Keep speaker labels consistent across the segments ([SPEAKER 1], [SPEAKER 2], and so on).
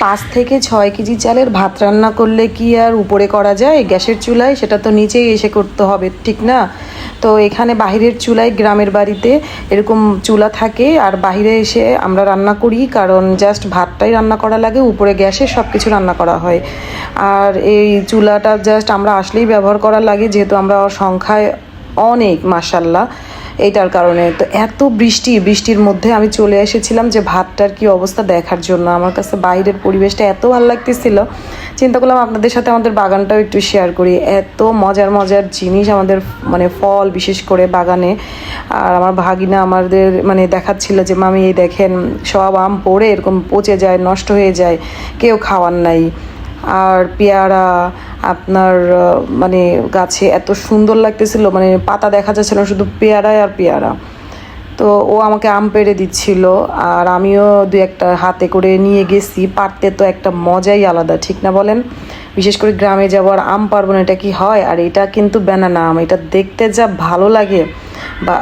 [SPEAKER 1] 5 থেকে 6 কেজি চালের ভাত রান্না করলে কি আর উপরে করা যায় গ্যাসের চুলায়? সেটা তো নিচেই এসে করতে হবে, ঠিক না? তো এখানে বাহিরের চুলায়, গ্রামের বাড়িতে এরকম চুলা থাকে, আর বাহিরে এসে আমরা রান্না করি, কারণ জাস্ট ভাতটাই রান্না করা লাগে, উপরে গ্যাসে সব কিছু রান্না করা হয়। আর এই চুলাটা জাস্ট আমরা আসলেই ব্যবহার করা লাগে, যেহেতু আমরা সংখ্যায় অনেক, মাশাল্লাহ। এইটার কারণে তো এত বৃষ্টির মধ্যে আমি চলে এসেছিলাম যে ভাতটার কি অবস্থা দেখার জন্য। আমার কাছে বাইরের পরিবেশটা এত ভালো লাগতেছিল, চিন্তা করলাম আপনাদের সাথে আমাদের বাগানটাও একটু শেয়ার করি। এত মজার মজার জিনিস আমাদের, মানে ফল বিশেষ করে বাগানে। আর আমার ভাগিনা আমাদের মানে দেখাচ্ছিল যে মামি এই দেখেন, সব আম পড়ে এরকম পচে যায়, নষ্ট হয়ে যায়, কেউ খাওয়ার নাই। আর পেয়ারা আপনার মানে গাছে এত সুন্দর লাগতেছিল, মানে পাতা দেখা যাচ্ছিল না, শুধু পেয়ারায় আর পেয়ারা। তো ও আমাকে আম পেড়ে দিচ্ছিল, আর আমিও দু একটা হাতে করে নিয়ে গেছি। পারতে তো একটা মজাই আলাদা, ঠিক না বলেন? বিশেষ করে গ্রামে যাবো আর আম পারবো না, এটা কি হয়? আর এটা কিন্তু ব্যানানা আম, এটা দেখতে যা ভালো লাগে। বা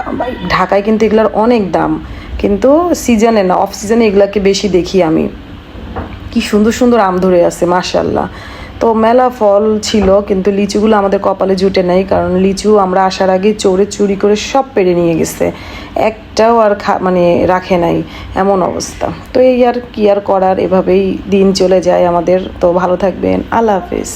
[SPEAKER 1] ঢাকায় কিন্তু এগুলোর অনেক দাম, কিন্তু সিজনে না, অফ সিজনে এগুলাকে বেশি দেখি আমি। কি সুন্দর সুন্দর আম ধরে আছে, মাশাল্লাহ। তো মেলা ফল ছিল, কিন্তু লিচুগুলো আমাদের কপালে জুটে নাই, কারণ লিচু আমরা আসার আগে চোরে চুরি করে সব পেড়ে নিয়ে গেছে, একটাও আর মানে রাখে নাই, এমন অবস্থা। তো এই আর কি আর করার, এভাবেই দিন চলে যায় আমাদের। তো ভালো থাকবেন, আল্লাহ হাফেজ।